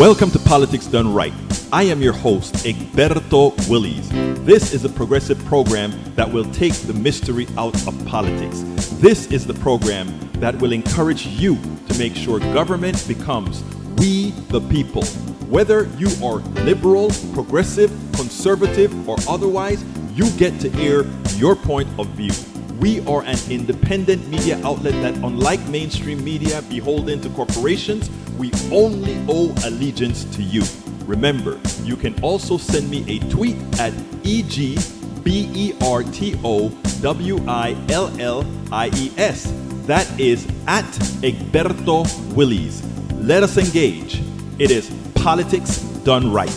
Welcome to Politics Done Right. I am your host, Egberto Willies. This is a progressive program that will take the mystery out of politics. This is the program that will encourage you to make sure government becomes we the people. Whether you are liberal, progressive, conservative, or otherwise, you get to air your point of view. We are an independent media outlet that, unlike mainstream media beholden to corporations, we only owe allegiance to you. Remember, you can also send me a tweet at EGBERTOWILLIES. That is at Egberto Willies. Let us engage. It is Politics Done Right.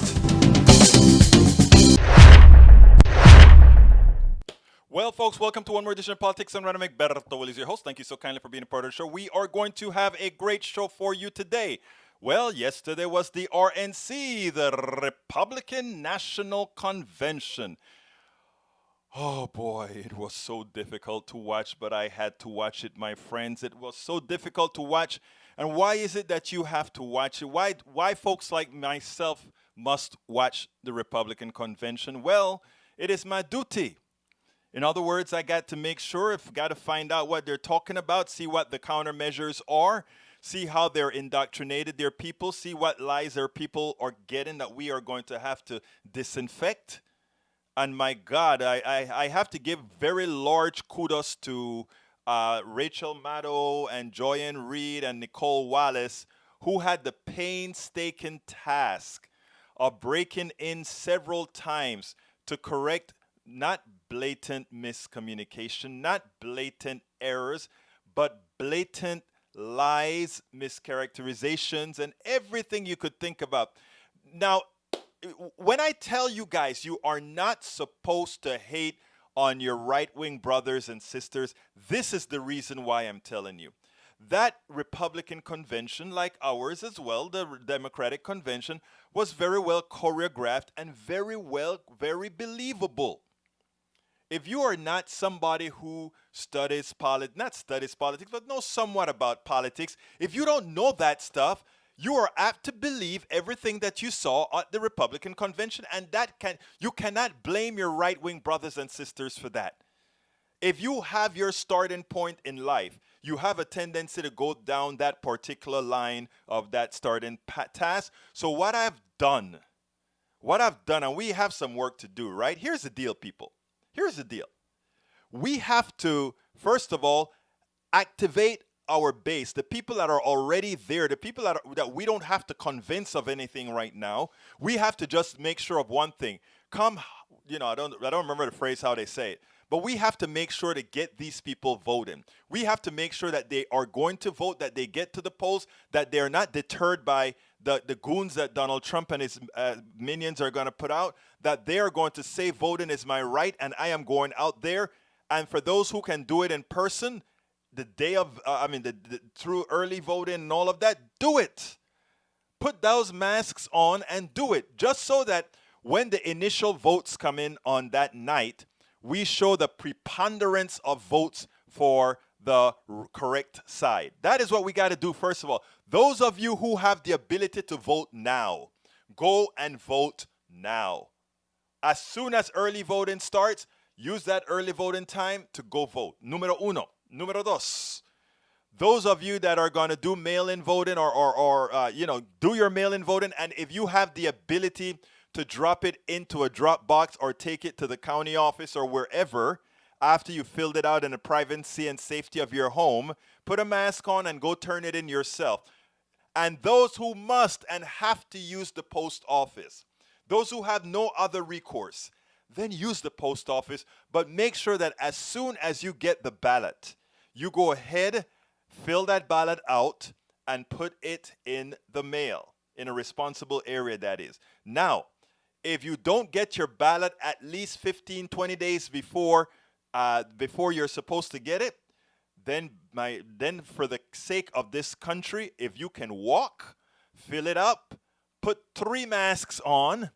Well, folks, welcome to one more edition of Politics Done Right. I'm Egberto Willies, your host. Thank you so kindly for being a part of the show. We are going to have a great show for you today. Well, yesterday was the RNC, the Republican National Convention. Oh boy, it was so difficult to watch, but I had to watch it, my friends. It was so difficult to watch. And why is it that you have to watch it? Why folks like myself must watch the Republican Convention? Well, it is my duty. In other words, I got to make sure, got to find out what they're talking about, see what the countermeasures are, see how they're indoctrinated their people, see what lies their people are getting that we are going to have to disinfect. And my God, I have to give very large kudos to Rachel Maddow and Joyanne Reed and Nicole Wallace, who had the painstaking task of breaking in several times to correct not blatant miscommunication, not blatant errors, but blatant lies, mischaracterizations, and everything you could think about. Now, when I tell you guys you are not supposed to hate on your right-wing brothers and sisters, this is the reason why I'm telling you. That Republican convention, like ours as well, the Democratic convention, was very well choreographed and very believable. If you are not somebody who studies politics, but knows somewhat about politics, if you don't know that stuff, you are apt to believe everything that you saw at the Republican convention, and you cannot blame your right-wing brothers and sisters for that. If you have your starting point in life, you have a tendency to go down that particular line of that starting task. So what I've done, and we have some work to do, right? Here's the deal, people. Here's the deal. We have to, first of all, activate our base, the people that are already there, the people that we don't have to convince of anything right now. We have to just make sure of one thing. I don't remember the phrase how they say it, but we have to make sure to get these people voting. We have to make sure that they are going to vote, that they get to the polls, that they're not deterred by the goons that Donald Trump and his minions are going to put out, that they are going to say voting is my right and I am going out there. And for those who can do it in person, the day of, through early voting and all of that, do it. Put those masks on and do it, just so that when the initial votes come in on that night, we show the preponderance of votes for the correct side. That is what we got to do, first of all. Those of you who have the ability to vote now, go and vote now. As soon as early voting starts, use that early voting time to go vote. Número uno. Número dos. Those of you that are going to do mail-in voting or do your mail-in voting, and if you have the ability to drop it into a drop box or take it to the county office or wherever, after you filled it out in the privacy and safety of your home, put a mask on and go turn it in yourself. And those who must and have to use the post office, those who have no other recourse, then use the post office, but make sure that as soon as you get the ballot, you go ahead, fill that ballot out, and put it in the mail, in a responsible area, that is. Now, if you don't get your ballot at least 15, 20 days before you're supposed to get it, then for the sake of this country, if you can walk, fill it up, put 3 masks on,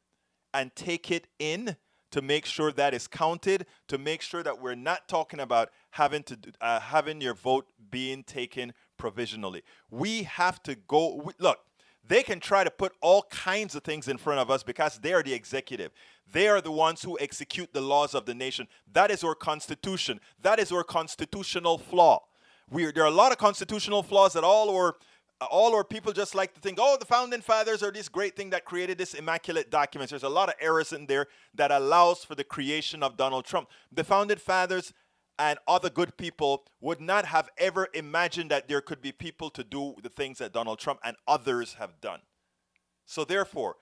and take it in to make sure that is counted, to make sure that we're not talking about having your vote being taken provisionally. We have to go. Look, They can try to put all kinds of things in front of us because they are the executive. They are the ones who execute the laws of the nation. That is our constitution. That is our constitutional flaw. There are a lot of constitutional flaws that all our people just like to think, oh, the founding fathers are this great thing that created this immaculate document. There's a lot of errors in there that allows for the creation of Donald Trump. The founding fathers and other good people would not have ever imagined that there could be people to do the things that Donald Trump and others have done. So therefore,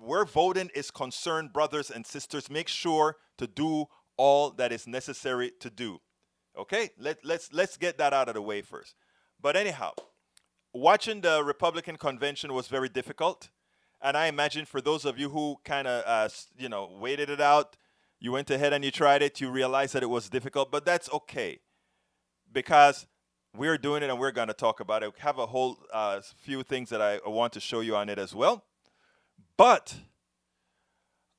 where voting is concerned, brothers and sisters, make sure to do all that is necessary to do. Okay, let's get that out of the way first. But anyhow, watching the Republican convention was very difficult, and I imagine for those of you who kind of waited it out, you went ahead and you tried it, you realized that it was difficult, but that's okay, because we're doing it and we're going to talk about it. We have a whole few things that I want to show you on it as well. But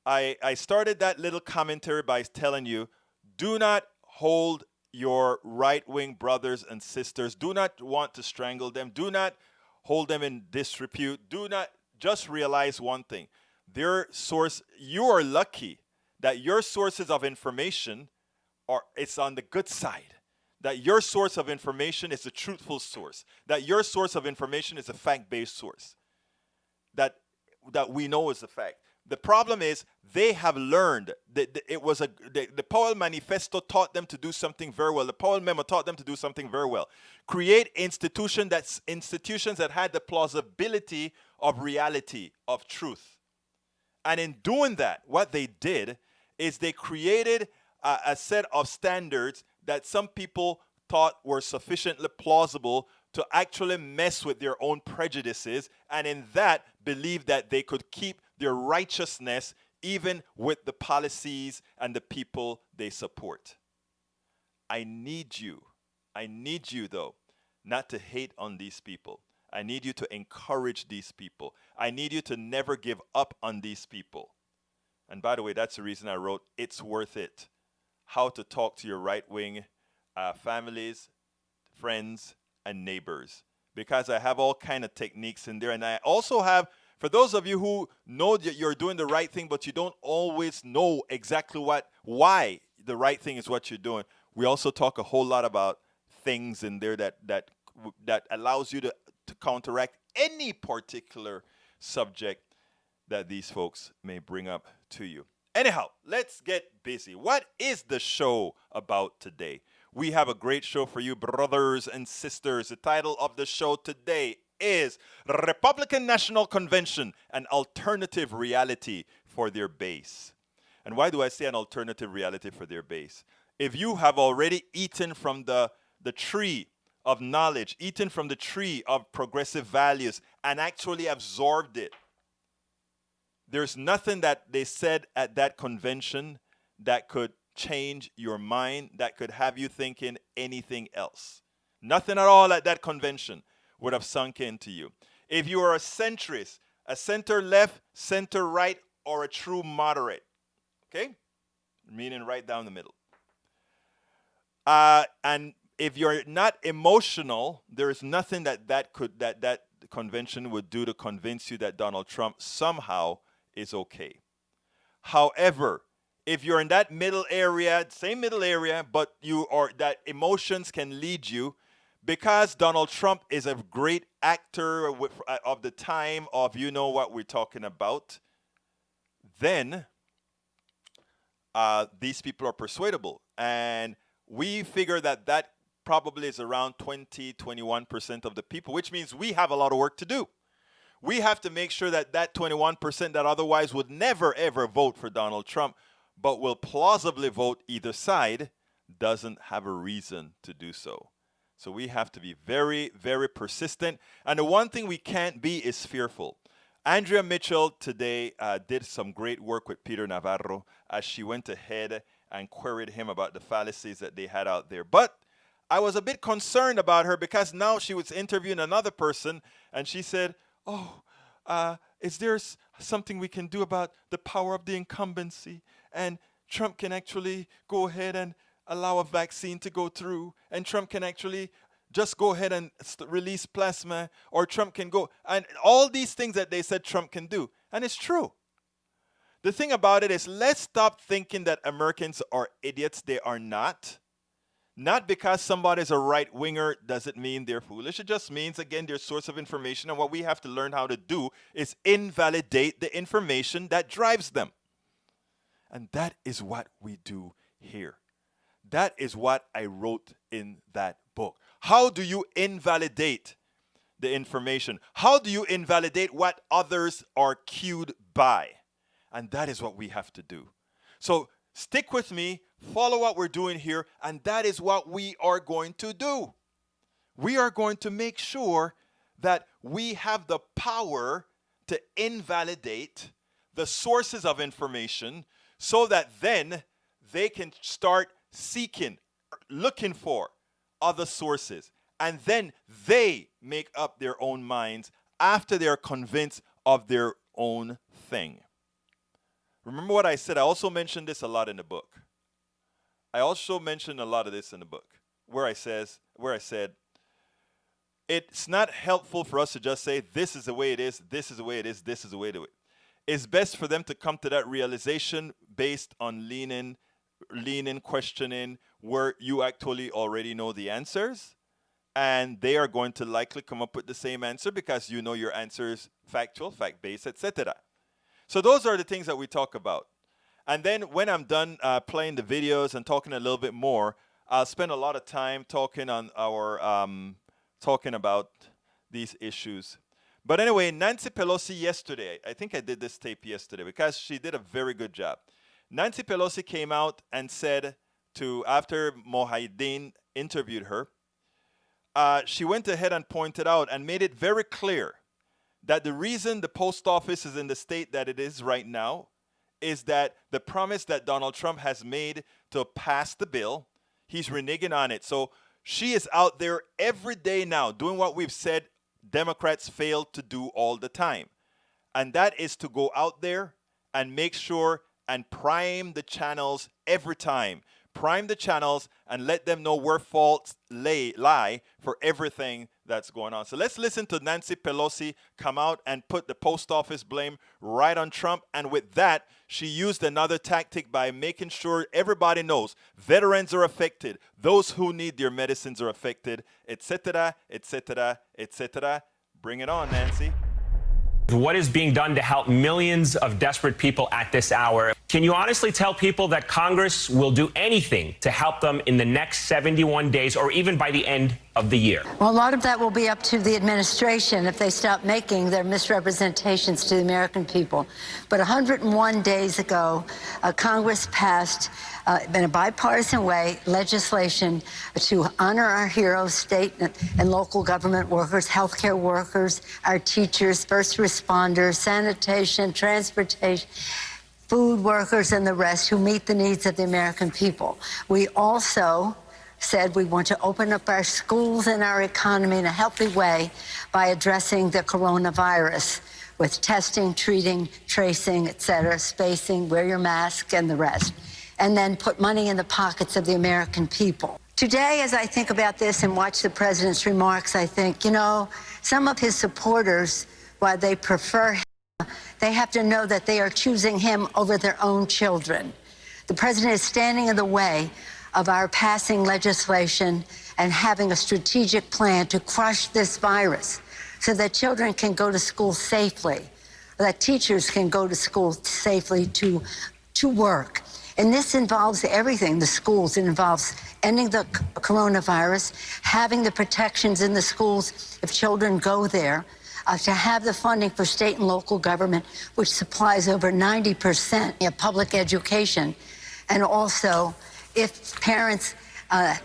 I started that little commentary by telling you, do not hold your right-wing brothers and sisters. Do not want to strangle them. Do not hold them in disrepute. Do not, just realize one thing. You are lucky that your sources of information it's on the good side. That your source of information is a truthful source. That your source of information is a fact-based source. That we know is a fact. The problem is they have learned that the Powell Manifesto taught them to do something very well. The Powell Memo taught them to do something very well. Create institutions that had the plausibility of reality, of truth. And in doing that, what they did is they created a set of standards that some people thought were sufficiently plausible to actually mess with their own prejudices, and in that believe that they could keep their righteousness even with the policies and the people they support. I need you though, not to hate on these people. I need you to encourage these people. I need you to never give up on these people. And by the way, that's the reason I wrote It's Worth It. How to talk to your right-wing families, friends, and neighbors. Because I have all kind of techniques in there. And I also have, for those of you who know that you're doing the right thing, but you don't always know exactly why the right thing is what you're doing, we also talk a whole lot about things in there that allows you to counteract any particular subject that these folks may bring up to you. Anyhow, let's get busy. What is the show about today? We have a great show for you, brothers and sisters. The title of the show today is Republican National Convention, an alternative reality for their base. And why do I say an alternative reality for their base? If you have already eaten from the tree of knowledge, eaten from the tree of progressive values, and actually absorbed it, there's nothing that they said at that convention that could change your mind, that could have you thinking anything else. Nothing at all at that convention would have sunk into you. If you are a centrist, a center left, center right, or a true moderate, okay? Meaning right down the middle. And if you're not emotional, there is nothing that convention would do to convince you that Donald Trump somehow is okay. However, if you're in that middle area, same middle area, but that emotions can lead you, because Donald Trump is a great actor of the time of you know what we're talking about, then these people are persuadable. And we figure that probably is around 21% of the people, which means we have a lot of work to do. We have to make sure that 21% that otherwise would never, ever vote for Donald Trump, but will plausibly vote either side, doesn't have a reason to do so. So we have to be very, very persistent. And the one thing we can't be is fearful. Andrea Mitchell today did some great work with Peter Navarro as she went ahead and queried him about the fallacies that they had out there. But I was a bit concerned about her because now she was interviewing another person and she said, is there something we can do about the power of the incumbency? And Trump can actually go ahead and allow a vaccine to go through. And Trump can actually just go ahead and release plasma, or Trump can go, and all these things that they said Trump can do. And it's true. The thing about it is, let's stop thinking that Americans are idiots. They are not. Not because somebody's a right-winger doesn't mean they're foolish. It just means, again, their source of information. And what we have to learn how to do is invalidate the information that drives them. And that is what we do here. That is what I wrote in that book. How do you invalidate the information? How do you invalidate what others are cued by? And that is what we have to do. So stick with me, follow what we're doing here, and that is what we are going to do. We are going to make sure that we have the power to invalidate the sources of information so that then they can start seeking, looking for other sources. And then they make up their own minds after they're convinced of their own thing. Remember what I said? I also mentioned this a lot in the book. I also mentioned a lot of this in the book where I said, it's not helpful for us to just say, this is the way it is, this is the way it is, this is the way to do it. It's best for them to come to that realization based on leaning, questioning, where you actually already know the answers. And they are going to likely come up with the same answer because you know your answer is factual, fact-based, etc. So those are the things that we talk about. And then when I'm done playing the videos and talking a little bit more, I'll spend a lot of time talking on our talking about these issues. But anyway, Nancy Pelosi yesterday, I think I did this tape yesterday because she did a very good job. Nancy Pelosi came out and said after Mohideen interviewed her, she went ahead and pointed out and made it very clear that the reason the post office is in the state that it is right now is that the promise that Donald Trump has made to pass the bill, he's reneging on it. So she is out there every day now doing what we've said Democrats fail to do all the time. And that is to go out there and make sure and prime the channels every time. Prime the channels and let them know where faults lie for everything that's going on. So let's listen to Nancy Pelosi come out and put the post office blame right on Trump. And with that, she used another tactic by making sure everybody knows veterans are affected, those who need their medicines are affected, etc., etc., etc. Bring it on, Nancy. What is being done to help millions of desperate people at this hour? Can you honestly tell people that Congress will do anything to help them in the next 71 days or even by the end of the year? Well, a lot of that will be up to the administration if they stop making their misrepresentations to the American people. But 101 days ago, Congress passed, in a bipartisan way, legislation to honor our heroes, state and local government workers, healthcare workers, our teachers, first responders, sanitation, transportation, food workers, and the rest who meet the needs of the American people. We also said we want to open up our schools and our economy in a healthy way by addressing the coronavirus with testing, treating, tracing, et cetera, spacing, wear your mask, and the rest, and then put money in the pockets of the American people. Today, as I think about this and watch the president's remarks, I think, you know, some of his supporters, while they prefer him, they have to know that they are choosing him over their own children. The president is standing in the way of our passing legislation and having a strategic plan to crush this virus so that children can go to school safely, that teachers can go to school safely to work. And this involves everything, the schools. It involves ending the coronavirus, having the protections in the schools if children go there, to have the funding for state and local government, which supplies over 90% of public education. And also, if parents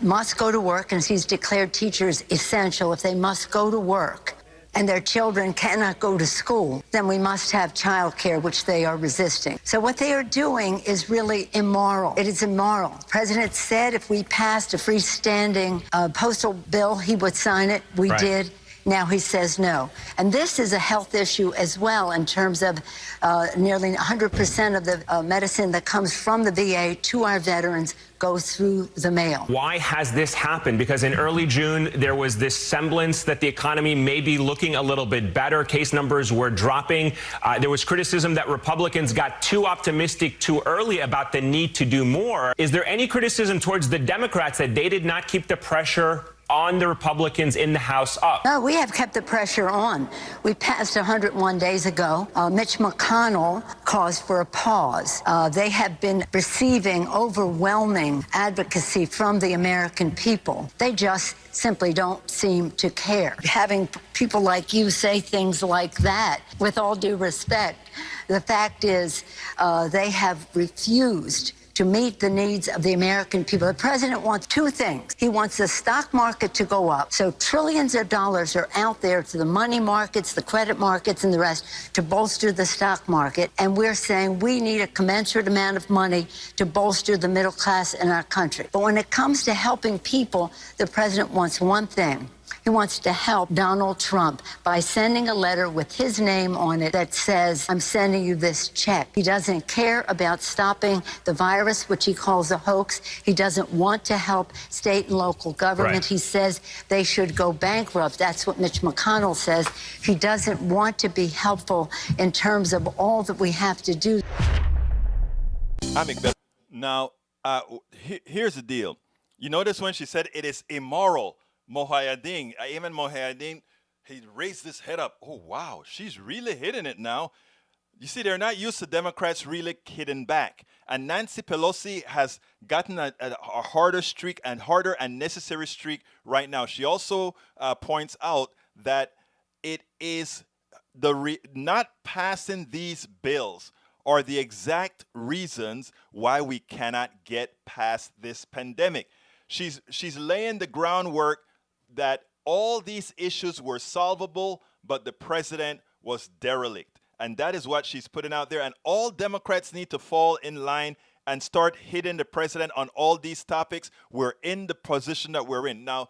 must go to work, and he's declared teachers essential, if they must go to work and their children cannot go to school, then we must have child care, which they are resisting. So what they are doing is really immoral. It is immoral. The president said if we passed a freestanding postal bill, he would sign it. We did. Now he says no. And this is a health issue as well in terms of nearly 100% of the medicine that comes from the VA to our veterans goes through the mail. Why has this happened? Because in early June, there was this semblance that the economy may be looking a little bit better. Case numbers were dropping. There was criticism that Republicans got too optimistic too early about the need to do more. Is there any criticism towards the Democrats that they did not keep the pressure on the Republicans in the House up? No, we have kept the pressure on. We passed 101 days ago. Mitch McConnell caused for a pause. They have been receiving overwhelming advocacy from the American people. They just simply don't seem to care. Having people like you say things like that, with all due respect, the fact is they have refused to meet the needs of the American people. The president wants two things. He wants the stock market to go up, so trillions of dollars are out there to the money markets, the credit markets, and the rest to bolster the stock market. And we're saying we need a commensurate amount of money to bolster the middle class in our country. But when it comes to helping people, the president wants one thing. He wants to help Donald Trump by sending a letter with his name on it that says, I'm sending you this check. He doesn't care about stopping the virus, which he calls a hoax. He doesn't want to help state and local government. Right. He says they should go bankrupt. That's what Mitch McConnell says. He doesn't want to be helpful in terms of all that we have to do. Now, here's the deal. You notice when she said it is immoral, Mohiuddin, Ayman Mohiuddin, he raised his head up. Oh, wow, she's really hitting it now. You see, they're not used to Democrats really hitting back. And Nancy Pelosi has gotten a harder streak and harder and necessary streak right now. She also points out that it is not passing these bills are the exact reasons why we cannot get past this pandemic. She's laying the groundwork that all these issues were solvable, but the president was derelict. And that is what she's putting out there. And all Democrats need to fall in line and start hitting the president on all these topics. We're in the position that we're in. Now,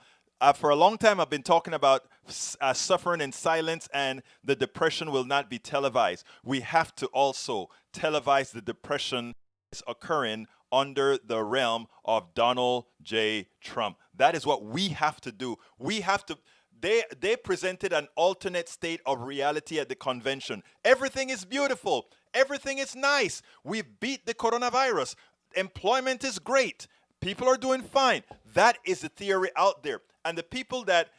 for a long time, I've been talking about suffering in silence, and the depression will not be televised. We have to also televise the depression is occurring under the realm of Donald J. Trump. That is what we have to do. We have to. They presented an alternate state of reality at the convention. Everything is beautiful. Everything is nice. We've beat the coronavirus. Employment is great. People are doing fine. That is the theory out there. And the people that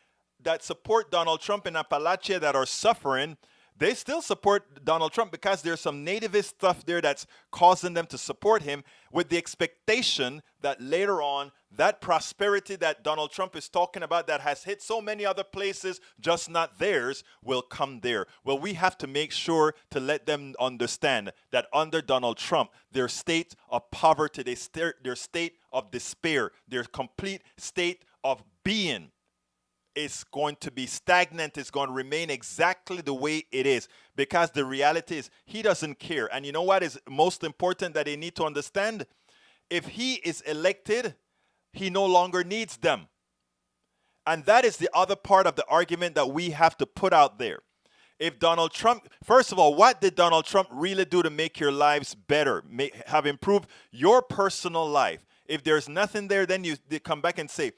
support Donald Trump in Appalachia that are suffering, they still support Donald Trump because there's some nativist stuff there that's causing them to support him, with the expectation that later on, that prosperity that Donald Trump is talking about that has hit so many other places, just not theirs, will come there. Well, we have to make sure to let them understand that under Donald Trump, their state of poverty, their state of despair, their complete state of being is going to be stagnant. It's going to remain exactly the way it is, because the reality is he doesn't care. And you know what is most important that they need to understand? If he is elected, he no longer needs them. And that is the other part of the argument that we have to put out there. If Donald Trump, first of all, what did Donald Trump really do to make your lives better, have improved your personal life? If there's nothing there, then they come back and say,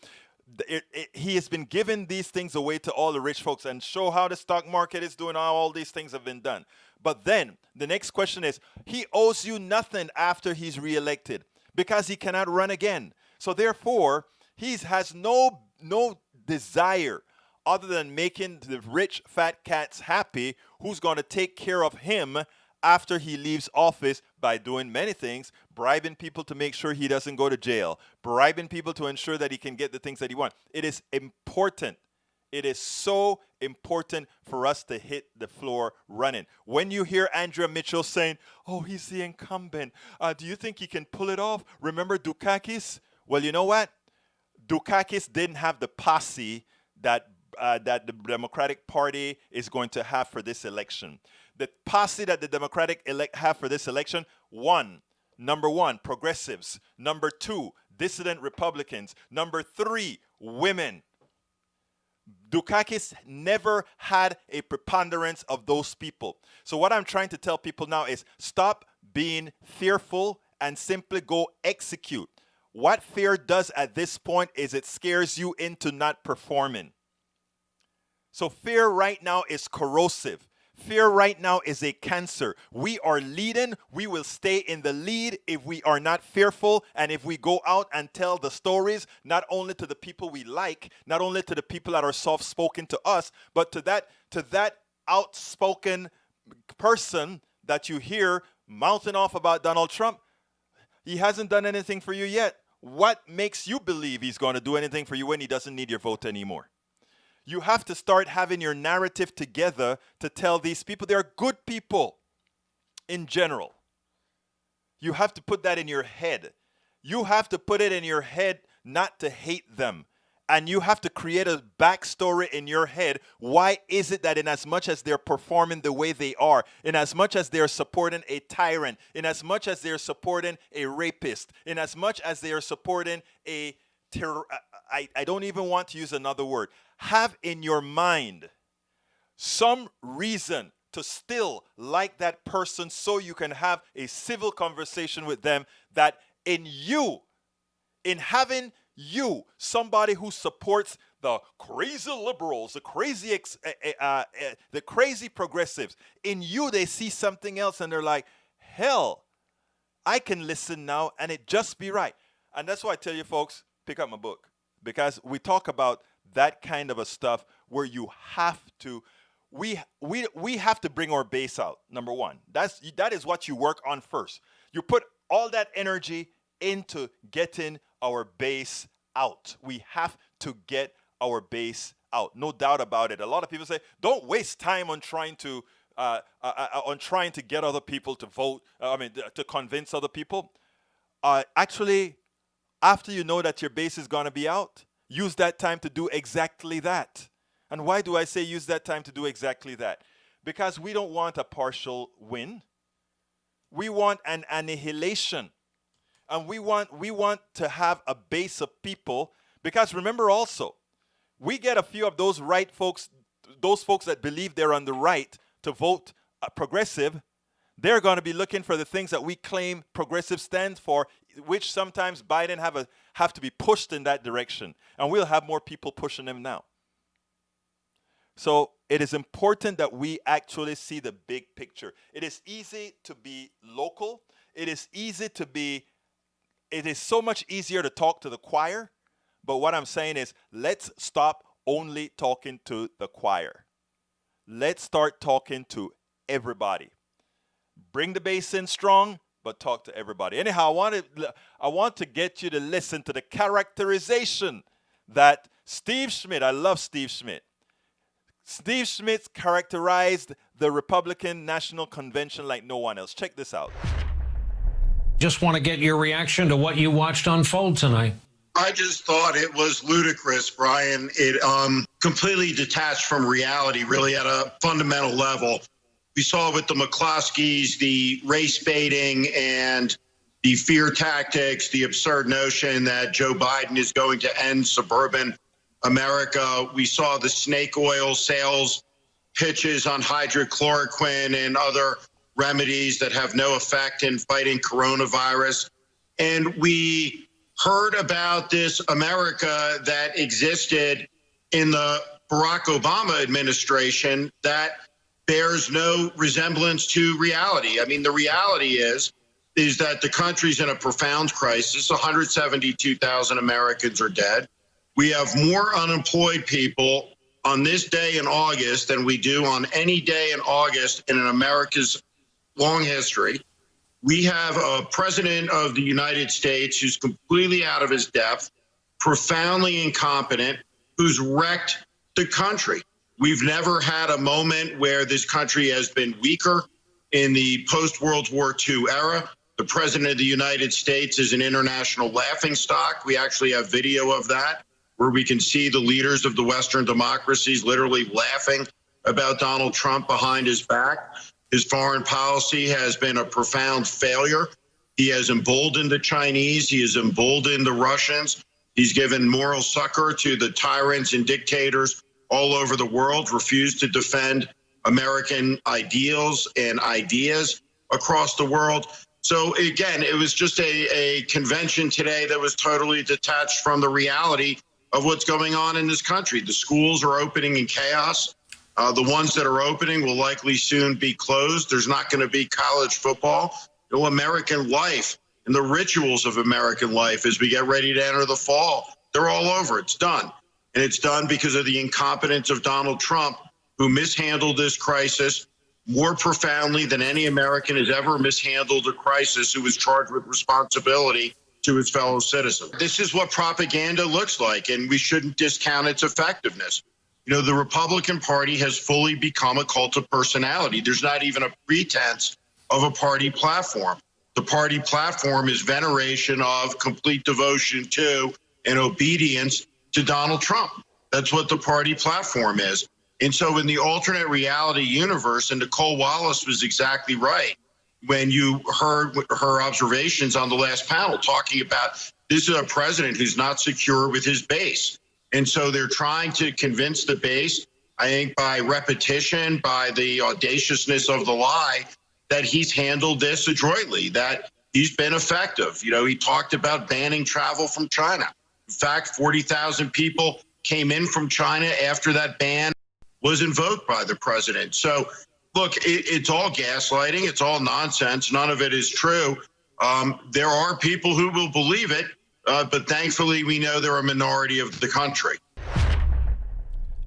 he has been giving these things away to all the rich folks and show how the stock market is doing, how all these things have been done. But then the next question is, he owes you nothing after he's reelected because he cannot run again. So therefore, he has no desire other than making the rich fat cats happy, who's going to take care of him after he leaves office by doing many things, bribing people to make sure he doesn't go to jail, bribing people to ensure that he can get the things that he wants. It is important. It is so important for us to hit the floor running. When you hear Andrea Mitchell saying, oh, he's the incumbent, do you think he can pull it off? Remember Dukakis? Well, you know what? Dukakis didn't have the posse that the Democratic Party is going to have for this election. The posse that the Democratic have for this election, number one, progressives. Number two, dissident Republicans. Number three, women. Dukakis never had a preponderance of those people. So what I'm trying to tell people now is stop being fearful and simply go execute. What fear does at this point is it scares you into not performing. So fear right now is corrosive. Fear right now is a cancer. We are leading. We will stay in the lead if we are not fearful and if we go out and tell the stories, not only to the people we like, not only to the people that are soft-spoken to us, but to that outspoken person that you hear mouthing off about Donald Trump. He hasn't done anything for you yet. What makes you believe he's going to do anything for you when he doesn't need your vote anymore? You have to start having your narrative together to tell these people they're good people in general. You have to put that in your head. You have to put it in your head not to hate them. And you have to create a backstory in your head. Why is it that in as much as they're performing the way they are, in as much as they're supporting a tyrant, in as much as they're supporting a rapist, in as much as they are supporting a terror, I don't even want to use another word. Have in your mind some reason to still like that person so you can have a civil conversation with them, that in having you, somebody who supports the crazy liberals, the crazy progressives, in you they see something else and they're like, hell, I can listen now and it just be right. And that's why I tell you folks, pick up my book, because we talk about that kind of a stuff where you have to, we have to bring our base out. Number one, that is what you work on first. You put all that energy into getting our base out. We have to get our base out, no doubt about it. A lot of people say, don't waste time on trying to get other people to vote. To convince other people. Actually, after you know that your base is going to be out, use that time to do exactly that. And why do I say use that time to do exactly that? Because we don't want a partial win. We want an annihilation. And we want to have a base of people, because remember also, we get a few of those right folks, those folks that believe they're on the right to vote progressive. They're going to be looking for the things that we claim progressive stands for, which sometimes Biden have to be pushed in that direction. And we'll have more people pushing them now. So it is important that we actually see the big picture. It is easy to be local. It is so much easier to talk to the choir. But what I'm saying is, let's stop only talking to the choir. Let's start talking to everybody. Bring the base in strong, but talk to everybody. Anyhow, I want to get you to listen to the characterization that Steve Schmidt, I love Steve Schmidt. Steve Schmidt characterized the Republican National Convention like no one else. Check this out. Just want to get your reaction to what you watched unfold tonight. I just thought it was ludicrous, Brian. It completely detached from reality, really at a fundamental level. We saw with the McCloskeys, the race baiting and the fear tactics, the absurd notion that Joe Biden is going to end suburban America. We saw the snake oil sales pitches on hydrochloroquine and other remedies that have no effect in fighting coronavirus. And we heard about this America that existed in the Barack Obama administration that bears no resemblance to reality. I mean, the reality is that the country's in a profound crisis. 172,000 Americans are dead. We have more unemployed people on this day in August than we do on any day in August in America's long history. We have a president of the United States who's completely out of his depth, profoundly incompetent, who's wrecked the country. We've never had a moment where this country has been weaker in the post-World War II era. The president of the United States is an international laughingstock. We actually have video of that, where we can see the leaders of the Western democracies literally laughing about Donald Trump behind his back. His foreign policy has been a profound failure. He has emboldened the Chinese. He has emboldened the Russians. He's given moral succor to the tyrants and dictators all over the world refuse to defend American ideals and ideas across the world. So again, it was just a convention today that was totally detached from the reality of what's going on in this country. The schools are opening in chaos. The ones that are opening will likely soon be closed. There's not going to be college football. No American life and the rituals of American life as we get ready to enter the fall, they're all over. It's done. And it's done because of the incompetence of Donald Trump, who mishandled this crisis more profoundly than any American has ever mishandled a crisis, who was charged with responsibility to his fellow citizens. This is what propaganda looks like, and we shouldn't discount its effectiveness. You know, the Republican Party has fully become a cult of personality. There's not even a pretense of a party platform. The party platform is veneration of, complete devotion to, and obedience to Donald Trump. That's what the party platform is. And so in the alternate reality universe, and Nicole Wallace was exactly right when you heard her observations on the last panel talking about this is a president who's not secure with his base. And so they're trying to convince the base, I think by repetition, by the audaciousness of the lie, that he's handled this adroitly, that he's been effective. You know, he talked about banning travel from China. In fact, 40,000 people came in from China after that ban was invoked by the president. So, look, it's all gaslighting. It's all nonsense. None of it is true. There are people who will believe it, but thankfully we know they're a minority of the country.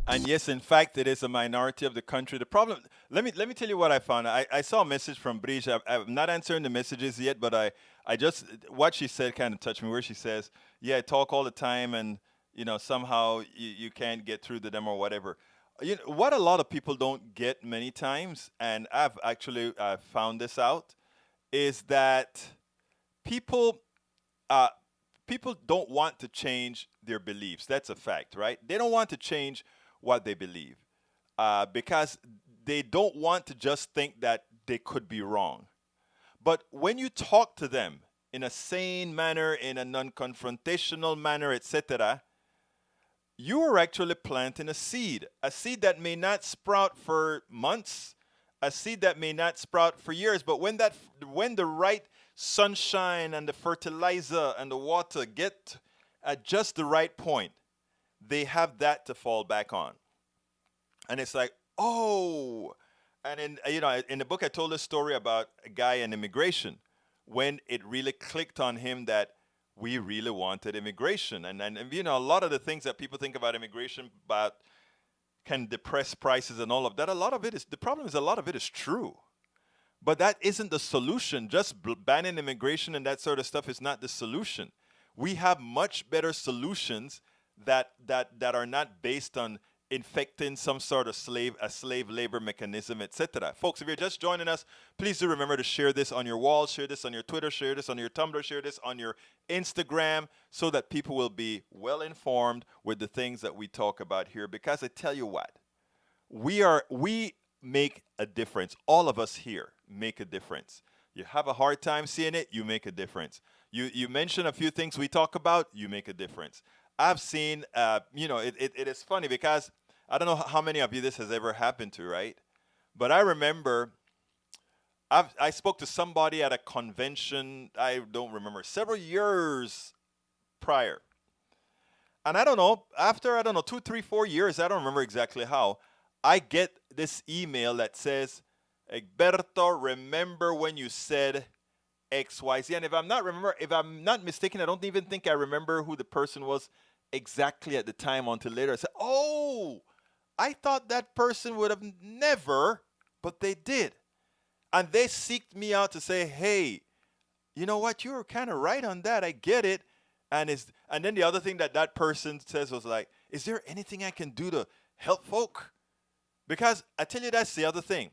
And yes, in fact, it is a minority of the country. The problem, let me tell you what I found. I saw a message from Brice. I'm not answering the messages yet, but I just, what she said kind of touched me, where she says, yeah, I talk all the time and, you know, somehow you can't get through to them or whatever. You know, what a lot of people don't get many times, and I've actually found this out, is that people people don't want to change their beliefs. That's a fact, right? They don't want to change what they believe because they don't want to just think that they could be wrong. But when you talk to them in a sane manner, in a non-confrontational manner, etc., you are actually planting a seed that may not sprout for months, a seed that may not sprout for years, but when the right sunshine and the fertilizer and the water get at just the right point, they have that to fall back on. And it's like, oh, and in the book I told a story about a guy in immigration when it really clicked on him that we really wanted immigration. And you know, a lot of the things that people think about immigration about can depress prices and all of that, a lot of it is true. But that isn't the solution. Just banning immigration and that sort of stuff is not the solution. We have much better solutions that are not based on infecting some sort of slave labor mechanism, etc. Folks, if you're just joining us, please do remember to share this on your wall, share this on your Twitter, share this on your Tumblr, share this on your Instagram, so that people will be well informed with the things that we talk about here. Because I tell you what, we make a difference. All of us here make a difference. You have a hard time seeing it, you make a difference. You mention a few things we talk about, you make a difference. I've seen, it is funny because I don't know how many of you this has ever happened to, right? But I remember I spoke to somebody at a convention, I don't remember, several years prior. And I don't know, after, 2, 3, 4 years, I don't remember exactly how, I get this email that says, Egberto, remember when you said XYZ? And if I'm not mistaken, I don't even think I remember who the person was exactly at the time until later. I said, oh, I thought that person would have never, but they did. And they seeked me out to say, hey, you know what? You were kind of right on that. I get it. And then the other thing that person says was like, is there anything I can do to help folk? Because I tell you, that's the other thing.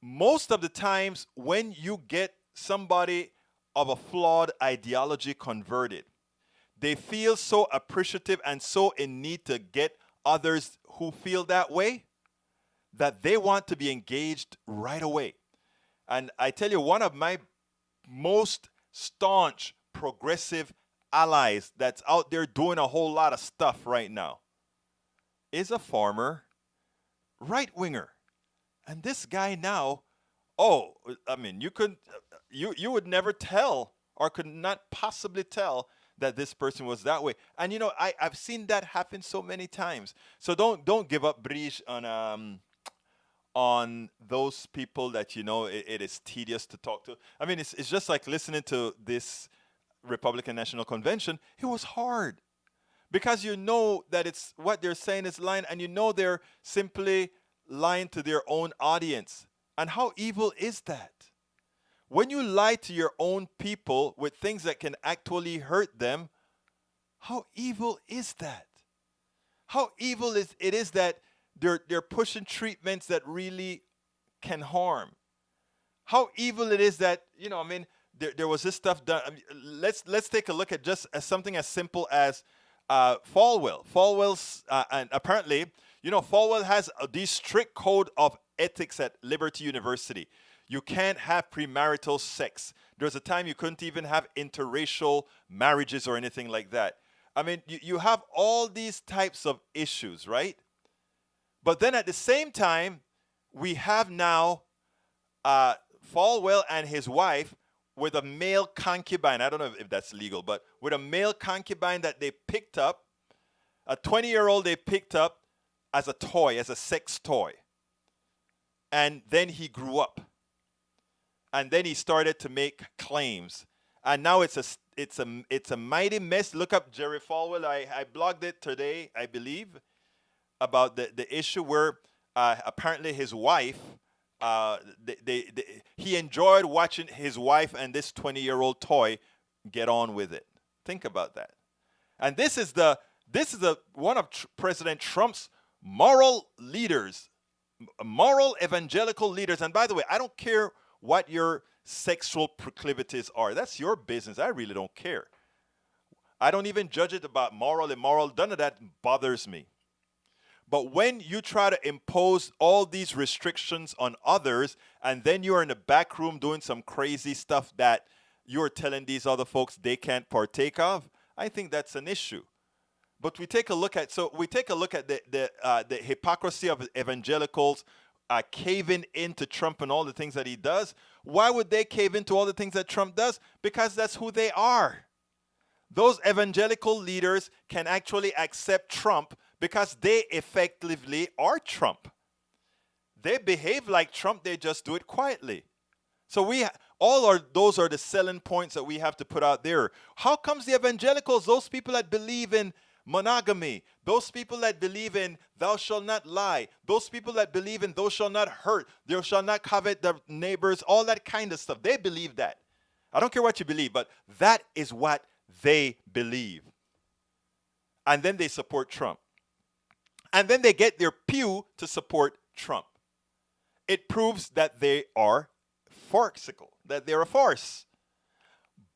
Most of the times when you get somebody of a flawed ideology converted, they feel so appreciative and so in need to get others who feel that way that they want to be engaged right away. And I tell you, one of my most staunch progressive allies that's out there doing a whole lot of stuff right now is a former right-winger. And this guy now, oh, I mean, you would never tell or could not possibly tell that this person was that way. And you know, I've seen that happen so many times. So don't give up, Briege, on those people that you know it is tedious to talk to. I mean, it's just like listening to this Republican National Convention. It was hard because you know that it's what they're saying is lying, and you know they're simply lying to their own audience. And how evil is that? When you lie to your own people with things that can actually hurt them, how evil is that? How evil is it that they're pushing treatments that really can harm? How evil it is that, you know, I mean, there was this stuff done. I mean, let's take a look at just something as simple as Falwell. Falwell's, and apparently, you know, Falwell has this strict code of ethics at Liberty University. You can't have premarital sex. There's a time you couldn't even have interracial marriages or anything like that. I mean, you have all these types of issues, right? But then at the same time, we have now Falwell and his wife with a male concubine. I don't know if that's legal, but with a male concubine that they picked up, a 20-year-old they picked up as a toy, as a sex toy. And then he grew up. And then he started to make claims. And now it's a mighty mess. Look up Jerry Falwell. I blogged it today, I believe, about the issue where apparently his wife, he enjoyed watching his wife and this 20-year-old toy get on with it. Think about that. And this is one of President Trump's moral leaders, moral evangelical leaders. And by the way, I don't care what your sexual proclivities are. That's your business. I really don't care. I don't even judge it about moral, immoral. None of that bothers me. But when you try to impose all these restrictions on others, and then you're in the back room doing some crazy stuff that you're telling these other folks they can't partake of, I think that's an issue. But we take a look at the hypocrisy of evangelicals caving into Trump and all the things that he does. Why would they cave into all the things that Trump does? Because that's who they are. Those evangelical leaders can actually accept Trump because they effectively are Trump. They behave like Trump, they just do it quietly. So those are the selling points that we have to put out there. How comes the evangelicals, those people that believe in monogamy, those people that believe in thou shalt not lie, those people that believe in thou shalt not hurt, thou shalt not covet the neighbors, all that kind of stuff, they believe that. I don't care what you believe, but that is what they believe. And then they support Trump. And then they get their pew to support Trump. It proves that they are farcical, that they're a farce.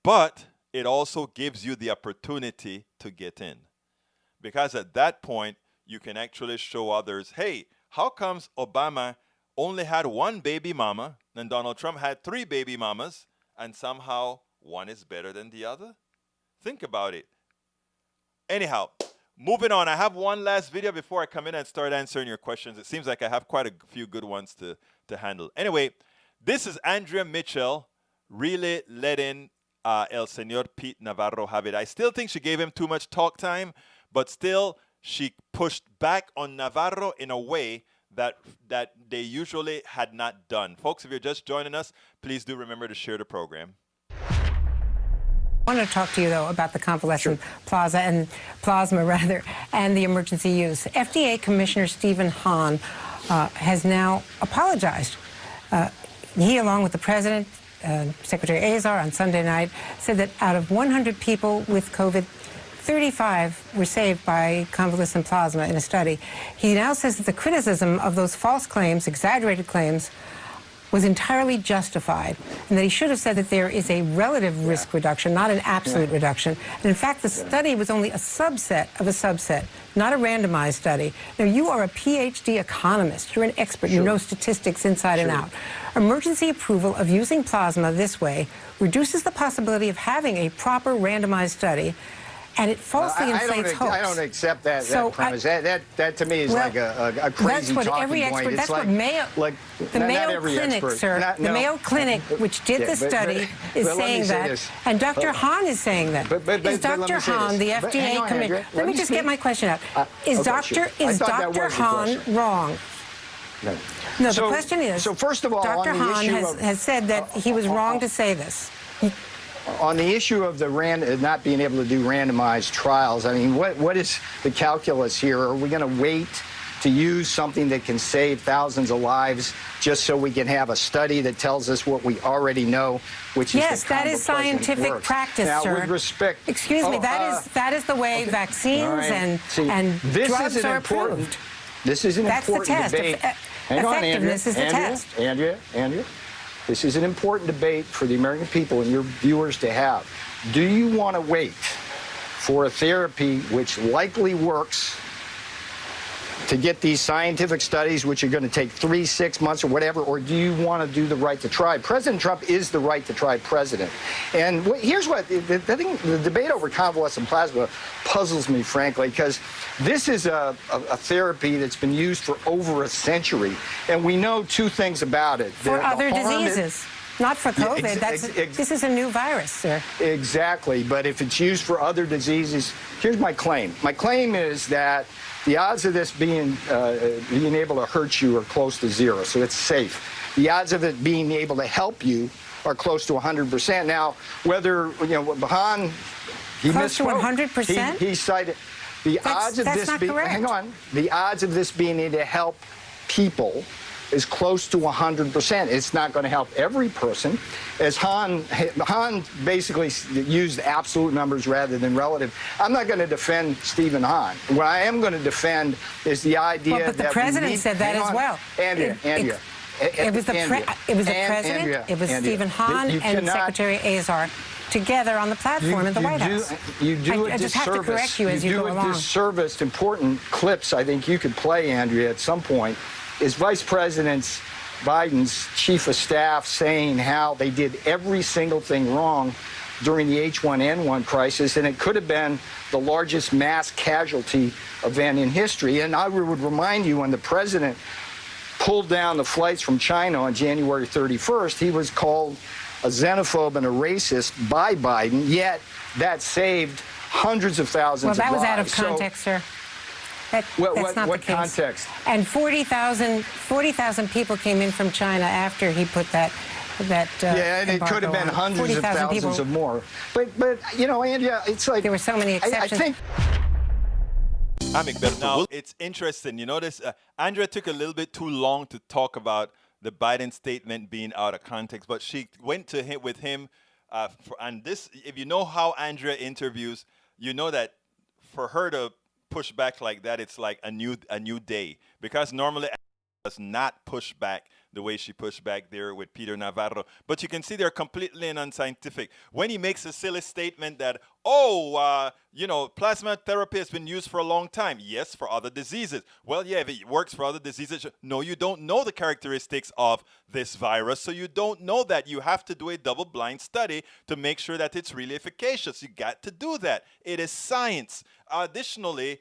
But it also gives you the opportunity to get in. Because at that point, you can actually show others, hey, how comes Obama only had one baby mama and Donald Trump had 3 baby mamas, and somehow one is better than the other? Think about it. Anyhow, moving on. I have one last video before I come in and start answering your questions. It seems like I have quite a few good ones to handle. Anyway, this is Andrea Mitchell really letting El Señor Pete Navarro have it. I still think she gave him too much talk time, but still she pushed back on Navarro in a way that they usually had not done. Folks, if you're just joining us, please do remember to share the program. I want to talk to you, though, about the convalescent plasma and the emergency use. FDA Commissioner Stephen Hahn has now apologized. He, along with the president, Secretary Azar, on Sunday night, said that out of 100 people with COVID, 35 were saved by convalescent plasma in a study. He now says that the criticism of those false claims, exaggerated claims, was entirely justified, and that he should have said that there is a relative risk reduction, not an absolute reduction. And in fact, the study was only a subset of a subset, not a randomized study. Now, you are a PhD economist. You're an expert. You know statistics inside and out. Emergency approval of using plasma this way reduces the possibility of having a proper randomized study and it falsely inflates hopes. I don't accept that, So that premise. That to me is like a crazy that's what talking every expert. point. That's it's what like, Mayo, like the not Mayo every Clinic, expert. sir. The Mayo Clinic, which did the study, is saying that, and Dr. Hahn is saying that. Is Dr. Hahn, the FDA commissioner? Let me just get my question out. Is Dr. Hahn wrong? No, the question is. So first of all, Dr. Hahn has said that he was wrong to say this. On the issue of the not being able to do randomized trials, I mean, what is the calculus here? Are we going to wait to use something that can save thousands of lives just so we can have a study that tells us what we already know, which is that is scientific practice, now, sir. With respect, excuse me, that is the way vaccines and drugs are approved. This is an important test. debate. Hang on, Andrea. Effectiveness is the test. Andrea. This is an important debate for the American people and your viewers to have. Do you want to wait for a therapy which likely works to get these scientific studies, which are going to take 3, 6 months or whatever, or do you want to do the right to try? President Trump is the right to try president. And here's what, the debate over convalescent plasma puzzles me, frankly, because this is a therapy that's been used for over a century, and we know two things about it. For other diseases. Not for COVID. This is a new virus, sir. Exactly. But if it's used for other diseases, here's my claim. My claim is that the odds of this being able to hurt you are close to zero, so it's safe. The odds of it being able to help you are close to 100%. Now, whether, Hahn, he close to misspoke. 100%? He cited the odds of this being, hang on, the odds of this being able to help people is close to 100%. It's not going to help every person. As Hahn basically used absolute numbers rather than relative. I'm not going to defend Stephen Hahn. What I am going to defend is the idea that the president said that as well. Andrea. It was the president, it was Stephen Hahn and Secretary Azar together on the platform at the White House. You do a disservice. I just have to correct you as you go along. You do a disservice. Important clips I think you could play, Andrea, at some point, is Vice President Biden's chief of staff saying how they did every single thing wrong during the H1N1 crisis, and it could have been the largest mass casualty event in history. And I would remind you, when the president pulled down the flights from China on January 31st, he was called a xenophobe and a racist by Biden, yet that saved hundreds of thousands of lives. Well, that was out of context, sir. That's not the case. What context? And 40,000 people came in from China after he put that and it could have been hundreds of thousands of more. But Andrea, it's like there were so many exceptions. I think. Now, it's interesting. You notice Andrea took a little bit too long to talk about the Biden statement being out of context, but she went to him with him. And this, if you know how Andrea interviews, you know that for her to push back like that, it's like a new day, because normally does not push back the way she pushed back there with Peter Navarro. But you can see they're completely unscientific. When he makes a silly statement that, plasma therapy has been used for a long time. Yes, for other diseases. Well, yeah, if it works for other diseases. No, you don't know the characteristics of this virus, so you don't know that. You have to do a double-blind study to make sure that it's really efficacious. You got to do that. It is science. Additionally,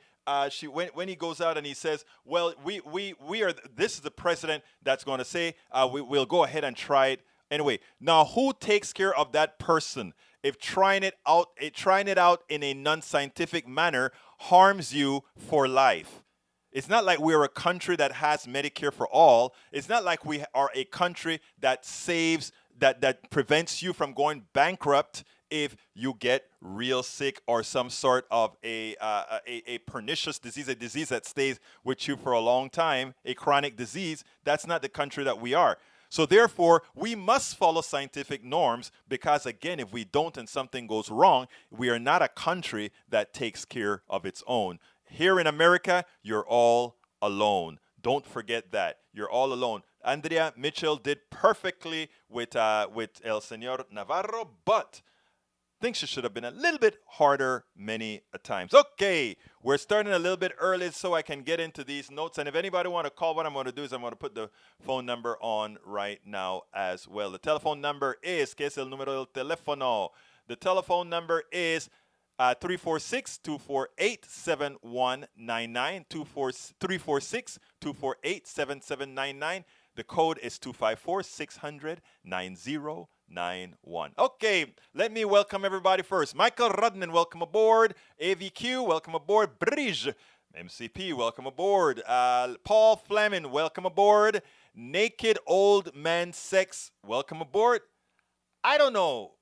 when he goes out and he says, well, we are, this is the president that's going to say, we'll go ahead and try it anyway. Now, who takes care of that person if trying it out in a non-scientific manner harms you for life? It's not like we're a country that has Medicare for all. It's not like we are a country that saves, that prevents you from going bankrupt if you get real sick or some sort of a pernicious disease, a disease that stays with you for a long time, a chronic disease. That's not the country that we are. So therefore, we must follow scientific norms, because again, if we don't and something goes wrong, we are not a country that takes care of its own. Here in America, you're all alone. Don't forget that. You're all alone. Andrea Mitchell did perfectly with El Señor Navarro, but I think she should have been a little bit harder many a times. Okay, we're starting a little bit early so I can get into these notes. And if anybody want to call, what I'm going to do is I'm going to put the phone number on right now as well. The telephone number is, ¿qué es el número del teléfono? The telephone number is 346-248-7199, 346-248-7799. The code is 254-600-9091. Okay, let me welcome everybody first. Michael Rodman, welcome aboard. AVQ, welcome aboard. Bridge, MCP, welcome aboard. Paul Fleming, welcome aboard. Naked Old Man Sex, welcome aboard. I don't know.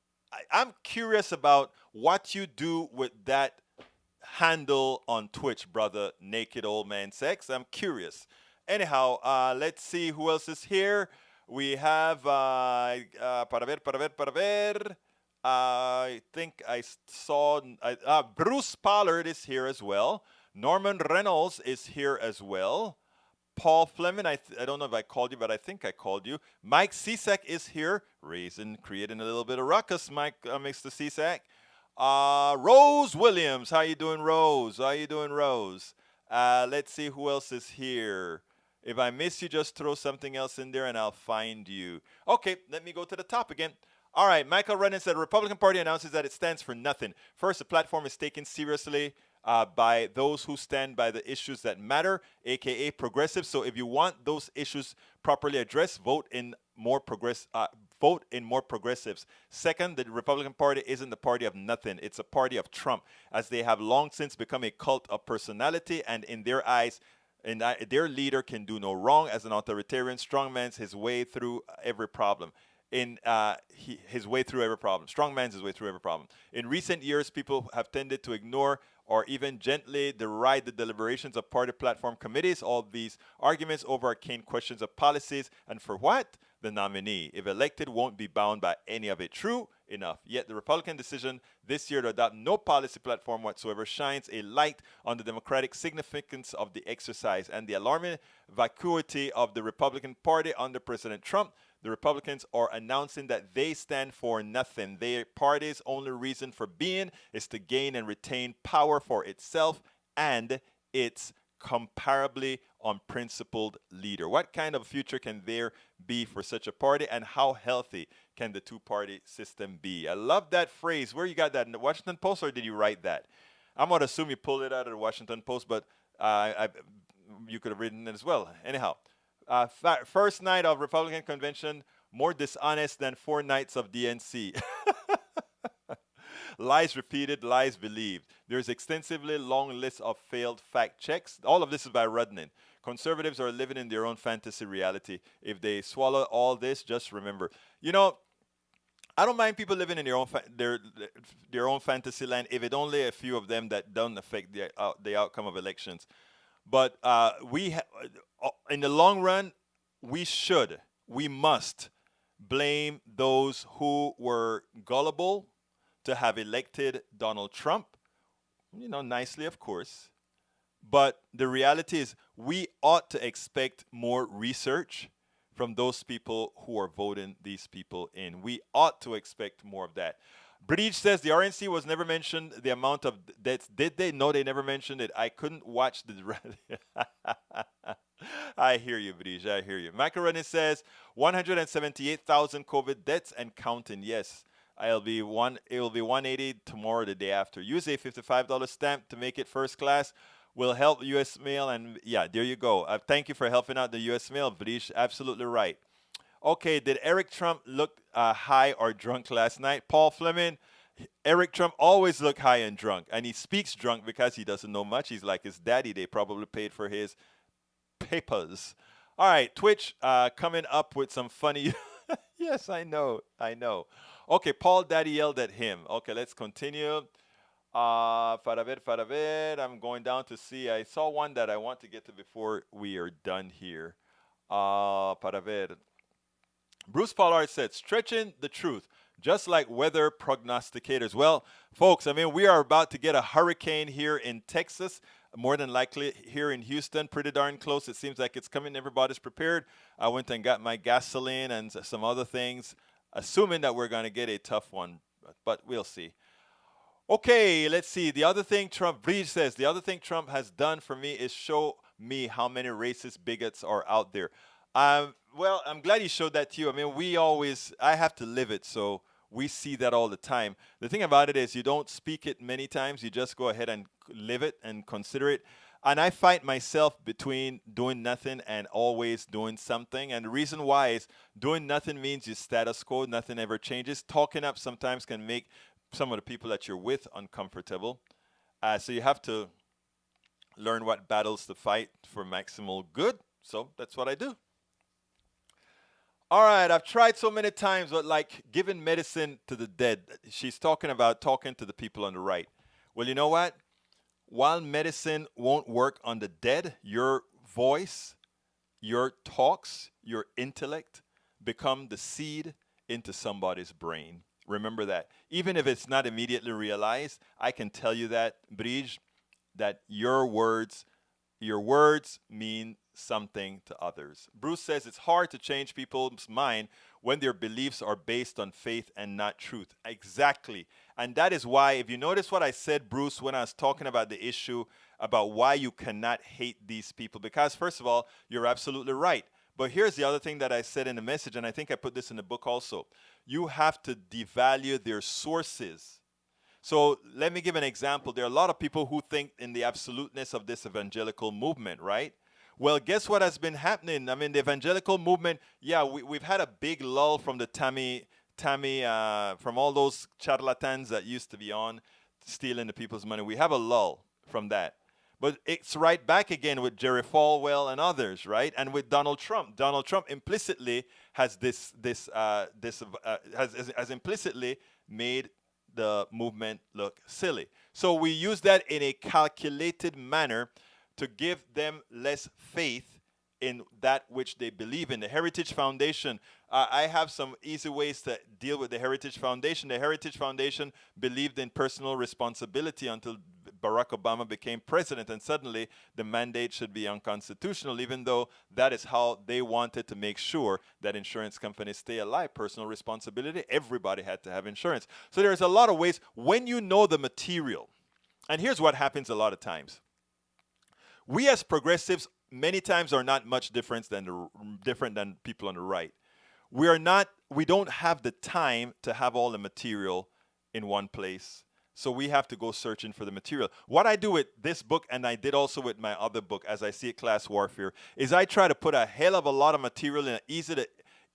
I'm curious about what you do with that handle on Twitch, brother. Naked Old Man Sex. I'm curious. Anyhow, let's see who else is here. We have para ver. I think I saw Bruce Pollard is here as well. Norman Reynolds is here as well. Paul Fleming, I don't know if I called you, but I think I called you. Mike Cisak is here, creating a little bit of ruckus, Mike, Mr. Cisak. Rose Williams, how you doing, Rose? How you doing, Rose? Let's see who else is here. If I miss you, just throw something else in there and I'll find you. Okay, let me go to the top again. All right, Michael Redden said, the Republican Party announces that it stands for nothing. First, the platform is taken seriously by those who stand by the issues that matter, aka progressives. So if you want those issues properly addressed, vote in more progressives. Second, the Republican Party isn't the party of nothing. It's a party of Trump, as they have long since become a cult of personality, and in their eyes, their leader can do no wrong. As an authoritarian strongman's his way through every problem. His way through every problem. Strongman's his way through every problem. In recent years, people have tended to ignore or even gently deride the deliberations of party platform committees. All these arguments over arcane questions of policies, and for what? The nominee, if elected, won't be bound by any of it. True enough. Yet the Republican decision this year to adopt no policy platform whatsoever shines a light on the democratic significance of the exercise and the alarming vacuity of the Republican Party under President Trump. The Republicans are announcing that they stand for nothing. Their party's only reason for being is to gain and retain power for itself and its comparably unprincipled leader. What kind of future can there be for such a party, and how healthy can the two-party system be? I love that phrase. Where you got that? In the Washington Post, or did you write that? I'm going to assume you pulled it out of the Washington Post, but you could have written it as well. Anyhow, first night of Republican convention, more dishonest than 4 nights of DNC. Lies repeated, lies believed. There's extensively long list of failed fact checks. All of this is by Rodman. Conservatives are living in their own fantasy reality. If they swallow all this, just remember. You know, I don't mind people living in their own fantasy land if it's only a few of them that don't affect the outcome of elections. But in the long run, we must blame those who were gullible to have elected Donald Trump, nicely, of course. But the reality is we ought to expect more research from those people who are voting these people in. We ought to expect more of that. Bridge says the RNC was never mentioned, the amount of deaths. Did they? No, they never mentioned it. I couldn't watch the... I hear you, Bridge. I hear you. Macaroni says 178,000 COVID deaths and counting. Yes. It will be 180 tomorrow, the day after. Use a $55 stamp to make it first class. Will help U.S. Mail, and yeah, there you go. Thank you for helping out the U.S. Mail, Brish. Absolutely right. Okay, did Eric Trump look high or drunk last night? Paul Fleming, Eric Trump always look high and drunk, and he speaks drunk because he doesn't know much. He's like his daddy. They probably paid for his papers. All right, Twitch coming up with some funny... Yes, I know. Okay, Paul Daddy yelled at him. Okay, let's continue. Para ver. I'm going down to see. I saw one that I want to get to before we are done here. Para ver. Bruce Pollard said, stretching the truth, just like weather prognosticators. Well, folks, we are about to get a hurricane here in Texas. More than likely here in Houston, pretty darn close. It seems like it's coming. Everybody's prepared. I went and got my gasoline and some other things, assuming that we're going to get a tough one, but we'll see. Okay, let's see. The other thing Trump has done for me is show me how many racist bigots are out there. Well, I'm glad he showed that to you. I have to live it, so We see that all the time. The thing about it is you don't speak it many times. You just go ahead and live it and consider it. And I fight myself between doing nothing and always doing something. And the reason why is doing nothing means you status quo. Nothing ever changes. Talking up sometimes can make some of the people that you're with uncomfortable. So you have to learn what battles to fight for maximal good. So that's what I do. All right, I've tried so many times, but like giving medicine to the dead. She's talking about talking to the people on the right. Well, you know what? While medicine won't work on the dead, your voice, your talks, your intellect become the seed into somebody's brain. Remember that. Even if it's not immediately realized, I can tell you that, Bridge, that your words mean something to others. Bruce says it's hard to change people's mind when their beliefs are based on faith and not truth. Exactly. And that is why, if you notice what I said, Bruce, when I was talking about the issue about why you cannot hate these people, because first of all, you're absolutely right. But here's the other thing that I said in the message, and I think I put this in the book also. You have to devalue their sources. So let me give an example. There are a lot of people who think in the absoluteness of this evangelical movement, right? Well, guess what has been happening? I mean, the evangelical movement, yeah, we've had a big lull from the from all those charlatans that used to be on stealing the people's money. We have a lull from that. But it's right back again with Jerry Falwell and others, right? And with Donald Trump. Donald Trump implicitly has has implicitly made the movement look silly. So we use that in a calculated manner to give them less faith in that which they believe in. The Heritage Foundation, I have some easy ways to deal with the Heritage Foundation. The Heritage Foundation believed in personal responsibility until Barack Obama became president, and suddenly the mandate should be unconstitutional, even though that is how they wanted to make sure that insurance companies stay alive. Personal responsibility, everybody had to have insurance. So there's a lot of ways when you know the material. And here's what happens a lot of times. We as progressives many times are not much different than people on the right. We don't have the time to have all the material in one place. So we have to go searching for the material. What I do with this book, and I did also with my other book, As I See It, Class Warfare, is I try to put a hell of a lot of material in an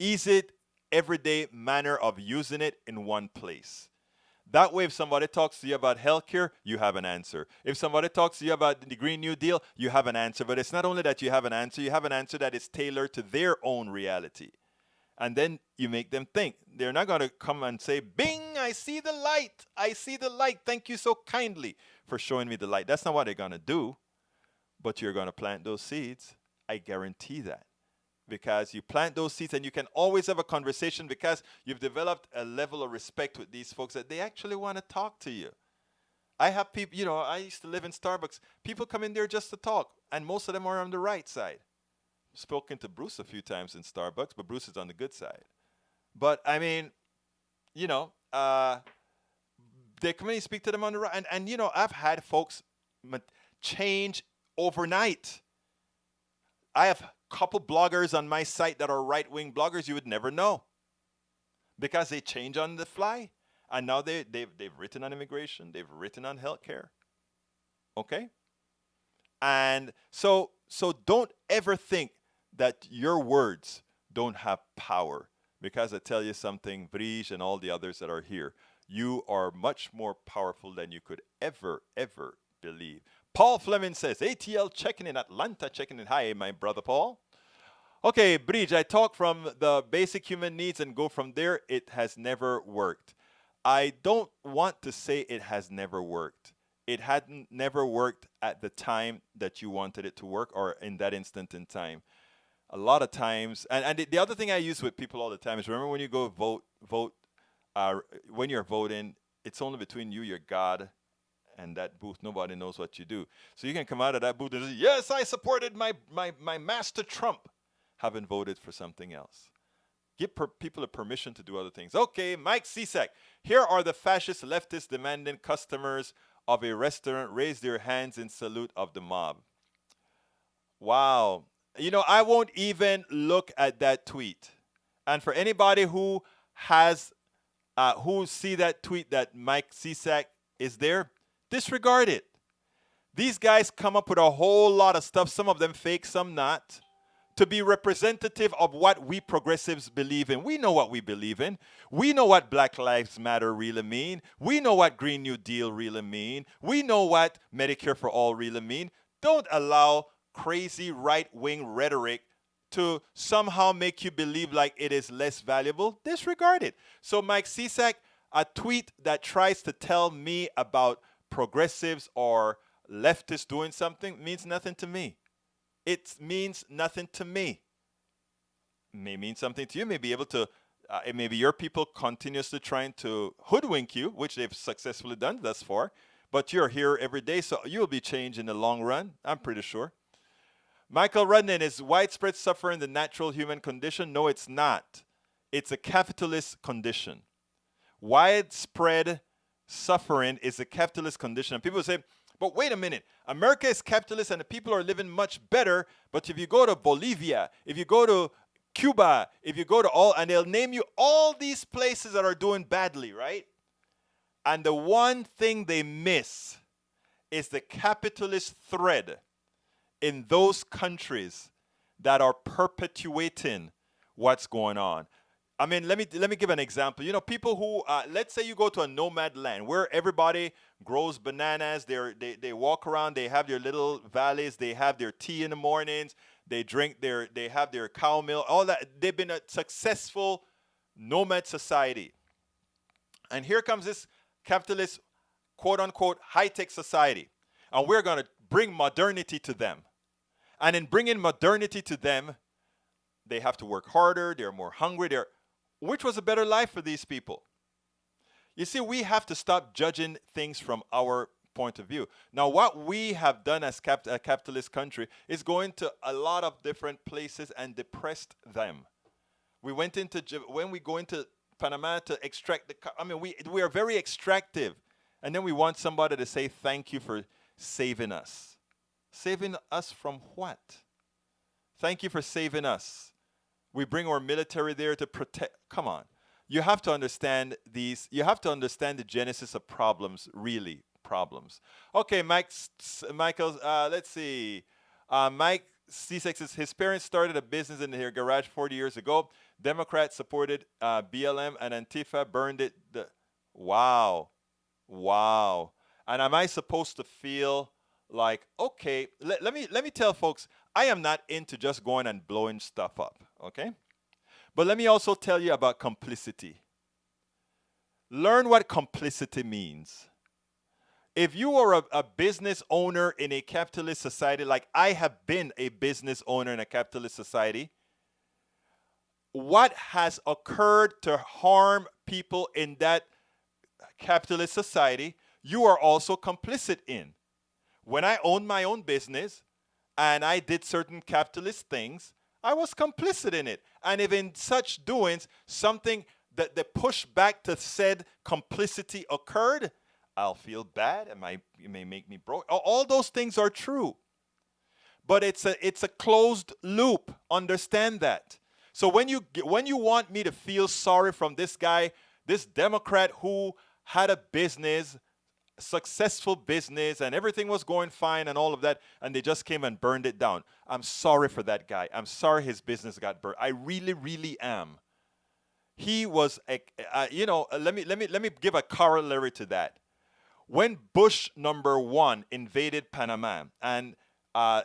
easy, everyday manner of using it in one place. That way, if somebody talks to you about healthcare, you have an answer. If somebody talks to you about the Green New Deal, you have an answer. But it's not only that you have an answer that is tailored to their own reality. And then you make them think. They're not going to come and say, bing, I see the light. I see the light. Thank you so kindly for showing me the light. That's not what they're going to do. But you're going to plant those seeds. I guarantee that. Because you plant those seeds and you can always have a conversation because you've developed a level of respect with these folks that they actually want to talk to you. I have people, I used to live in Starbucks. People come in there just to talk, and most of them are on the right side. Spoken to Bruce a few times in Starbucks, but Bruce is on the good side. But I mean, they come in and speak to them on the right. And I've had folks change overnight. I have a couple bloggers on my site that are right-wing bloggers you would never know because they change on the fly. And now they've written on immigration. They've written on healthcare. Okay? And so don't ever think that your words don't have power. Because I tell you something, Vrij and all the others that are here, you are much more powerful than you could ever believe. Paul Fleming says, ATL checking in, Atlanta checking in. Hi, my brother Paul. Okay, Bridge, I talk from the basic human needs and go from there. It has never worked. I don't want to say it has never worked. It hadn't never worked at the time that you wanted it to work or in that instant in time. A lot of times, and the other thing I use with people all the time is remember when you go vote, when you're voting, it's only between you, your God, and that booth. Nobody knows what you do. So you can come out of that booth and say, yes, I supported my master Trump, having voted for something else. Give people a permission to do other things. Okay, Mike Cisak. Here are the fascist leftists demanding customers of a restaurant raise their hands in salute of the mob. Wow. I won't even look at that tweet. And for anybody who has who see that tweet that Mike Cisak is there, disregard it. These guys come up with a whole lot of stuff, some of them fake, some not, to be representative of what we progressives believe in. We know what we believe in. We know what Black Lives Matter really mean. We know what Green New Deal really mean. We know what Medicare for All really mean. Don't allow crazy right-wing rhetoric to somehow make you believe like it is less valuable. Disregard it. So Mike Cisak, a tweet that tries to tell me about progressives or leftists doing something means nothing to me. It means nothing to me. May mean something to you. May be able to, it may be your people continuously trying to hoodwink you, which they've successfully done thus far. But you're here every day, so you'll be changed in the long run, I'm pretty sure. Michael Rodman, is widespread suffering the natural human condition? No, it's not. It's a capitalist condition. Widespread suffering is a capitalist condition. And people say, but wait a minute, America is capitalist and the people are living much better. But if you go to Bolivia, if you go to Cuba, if you go to all, and they'll name you all these places that are doing badly, right? And the one thing they miss is the capitalist thread in those countries that are perpetuating what's going on. I mean, let me give an example. You know, people who, let's say you go to a nomad land where everybody grows bananas. They walk around. They have their little valleys. They have their tea in the mornings. They have their cow milk. All that. They've been a successful nomad society. And here comes this capitalist, quote unquote, high-tech society. And we're going to bring modernity to them. And in bringing modernity to them, they have to work harder. They're more hungry. Which was a better life for these people? You see, we have to stop judging things from our point of view. Now, what we have done as a capitalist country is going to a lot of different places and depressed them. When we go into Panama to extract we are very extractive. And then we want somebody to say thank you for saving us. Saving us from what? Thank you for saving us. We bring our military there to protect. Come on. You have to understand these. You have to understand the genesis of problems, really problems. Okay, Michael, let's see. Mike C6 says his parents started a business in their garage 40 years ago. Democrats supported BLM and Antifa burned it. Wow. And am I supposed to feel like, okay, let me tell folks, I am not into just going and blowing stuff up, okay? But let me also tell you about complicity. Learn what complicity means. If you are a business owner in a capitalist society, like I have been a business owner in a capitalist society, what has occurred to harm people in that capitalist society, you are also complicit in. When I owned my own business and I did certain capitalist things, I was complicit in it. And if in such doings, something that the pushback to said complicity occurred, I'll feel bad. It may make me broke. All those things are true. But it's a closed loop. Understand that. So when you want me to feel sorry from this guy, this Democrat who had a business, successful business, and everything was going fine and all of that, and they just came and burned it down. I'm sorry for that guy. I'm sorry his business got burned. I really, really am. He was, let me give a corollary to that. When Bush #1 invaded Panama, and a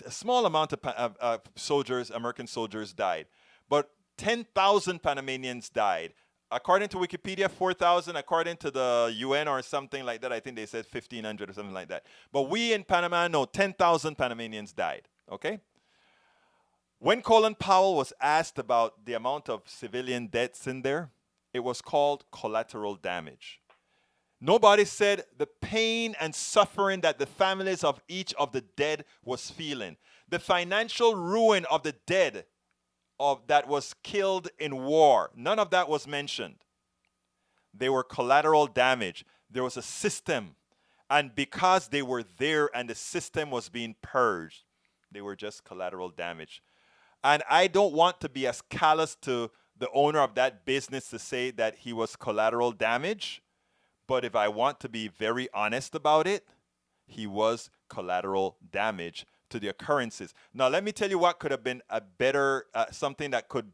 small amount of soldiers, American soldiers, died, but 10,000 Panamanians died. According to Wikipedia, 4,000. According to the UN or something like that, I think they said 1,500 or something like that. But we in Panama know 10,000 Panamanians died, okay? When Colin Powell was asked about the amount of civilian deaths in there, it was called collateral damage. Nobody said the pain and suffering that the families of each of the dead was feeling. The financial ruin of the dead that was killed in war. None of that was mentioned. They were collateral damage. There was a system. And because they were there and the system was being purged, they were just collateral damage. And I don't want to be as callous to the owner of that business to say that he was collateral damage, but if I want to be very honest about it, he was collateral damage to the occurrences. Now, let me tell you what could have been a better, something that could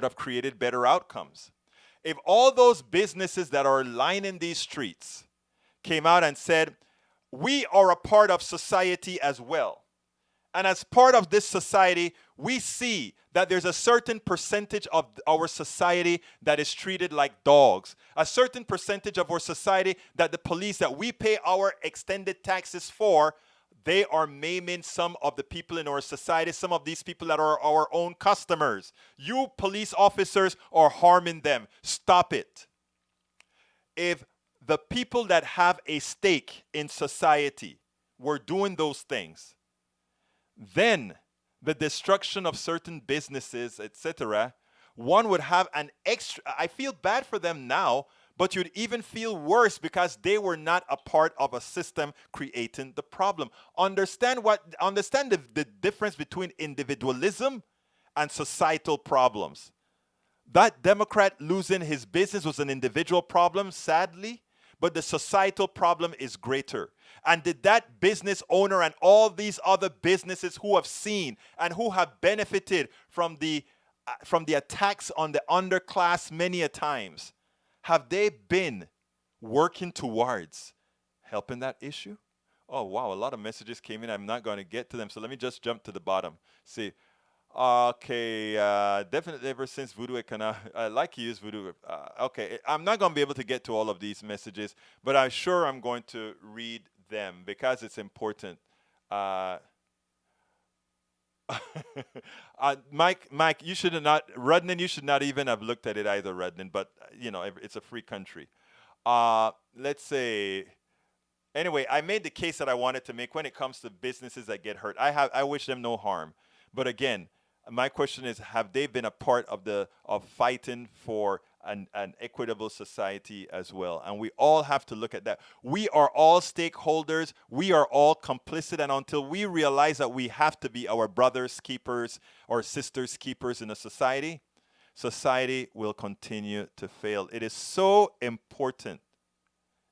have created better outcomes. If all those businesses that are lining these streets came out and said, we are a part of society as well. And as part of this society, we see that there's a certain percentage of our society that is treated like dogs. A certain percentage of our society that the police that we pay our extended taxes for, they are maiming some of the people in our society, some of these people that are our own customers. You police officers are harming them. Stop it. If the people that have a stake in society were doing those things, then the destruction of certain businesses, etc., one would have an extra. I feel bad for them now, but you'd even feel worse because they were not a part of a system creating the problem. Understand the difference between individualism and societal problems. That Democrat losing his business was an individual problem, sadly, but the societal problem is greater. And did that business owner and all these other businesses who have seen and who have benefited from the attacks on the underclass many a times, have they been working towards helping that issue? Oh, wow, a lot of messages came in. I'm not going to get to them, so let me just jump to the bottom. See, okay, definitely ever since voodoo economics, I like to use voodoo. Okay, I'm not going to be able to get to all of these messages, but I'm sure I'm going to read them because it's important. Mike, you should have not, Rodman, you should not even have looked at it either, Rodman, but, you know, it's a free country. Let's say, anyway, I made the case that I wanted to make when it comes to businesses that get hurt. I wish them no harm. But again, my question is, have they been a part of fighting for an equitable society as well? And we all have to look at that. We are all stakeholders. We are all complicit. And until we realize that we have to be our brothers' keepers or sisters' keepers in a society, society will continue to fail. It is so important.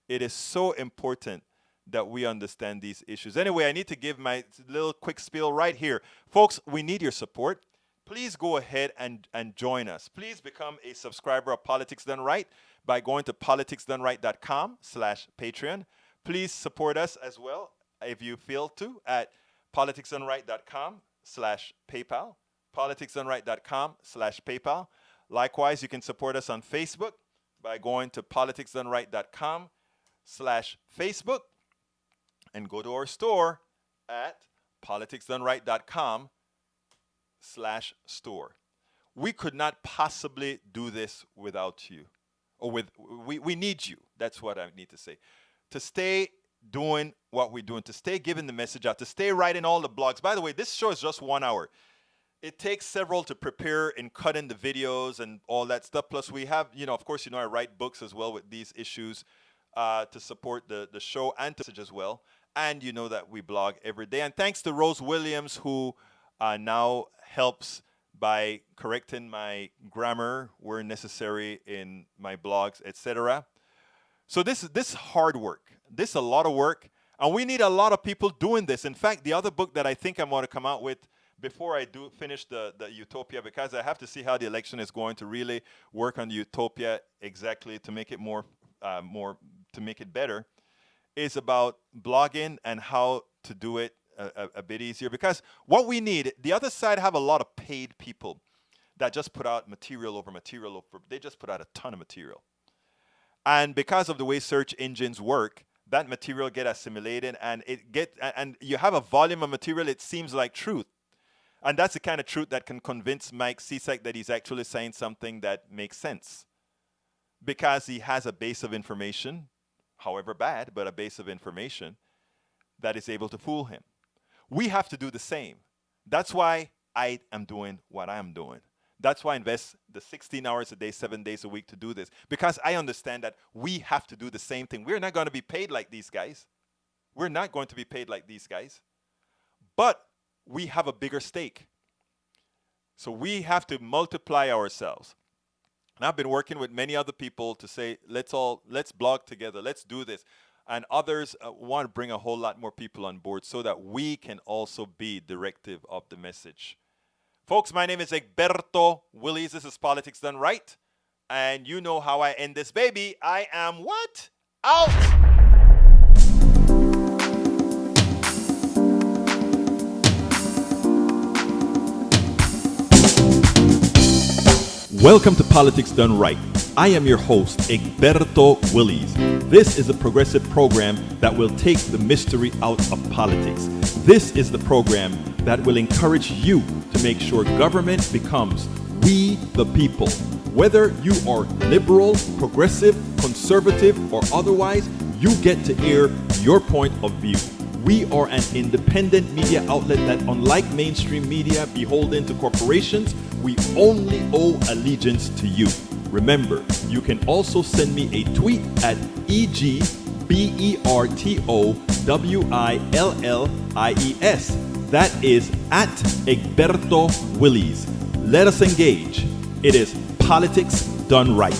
It is so important that we understand these issues. Anyway, I need to give my little quick spiel right here. Folks, we need your support. Please go ahead and join us. Please become a subscriber of Politics Done Right by going to politicsdoneright.com/Patreon. Please support us as well, if you feel to, at politicsdoneright.com/PayPal. politicsdoneright.com/PayPal. Likewise, you can support us on Facebook by going to politicsdoneright.com/Facebook and go to our store at politicsdoneright.com/store. We could not possibly do this without you. Or we need you. That's what I need to say. To stay doing what we're doing, to stay giving the message out, to stay writing all the blogs. By the way, this show is just 1 hour. It takes several to prepare and cut in the videos and all that stuff. Plus we have, of course, I write books as well with these issues to support the show and to message as well. And you know that we blog every day. And thanks to Rose Williams, who now helps by correcting my grammar where necessary in my blogs, etc. So this is hard work. This is a lot of work. And we need a lot of people doing this. In fact, the other book that I think I'm going to come out with before I do finish the Utopia, because I have to see how the election is going to really work on the Utopia exactly to make it more to make it better, is about blogging and how to do it a bit easier. Because what we need, the other side have a lot of paid people that just put out material over material over, they just put out a ton of material. And because of the way search engines work, that material get assimilated and and you have a volume of material, it seems like truth. And that's the kind of truth that can convince Mike Cisak that he's actually saying something that makes sense. Because he has a base of information, however bad, but a base of information that is able to fool him. We have to do the same. That's why I am doing what I am doing. That's why I invest the 16 hours a day, 7 days a week to do this. Because I understand that we have to do the same thing. We're not going to be paid like these guys. We're not going to be paid like these guys. But we have a bigger stake. So we have to multiply ourselves. And I've been working with many other people to say, let's blog together, let's do this. And others want to bring a whole lot more people on board so that we can also be directive of the message. Folks, my name is Egberto Willies. This is Politics Done Right. And you know how I end this baby. I am what? Out! Welcome to Politics Done Right. I am your host, Egberto Willies. This is a progressive program that will take the mystery out of politics. This is the program that will encourage you to make sure government becomes we the people. Whether you are liberal, progressive, conservative, or otherwise, you get to air your point of view. We are an independent media outlet that, unlike mainstream media beholden to corporations, we only owe allegiance to you. Remember, you can also send me a tweet at EGBERTOWILLIES. That is at Egberto Willies. Let us engage. It is Politics Done Right.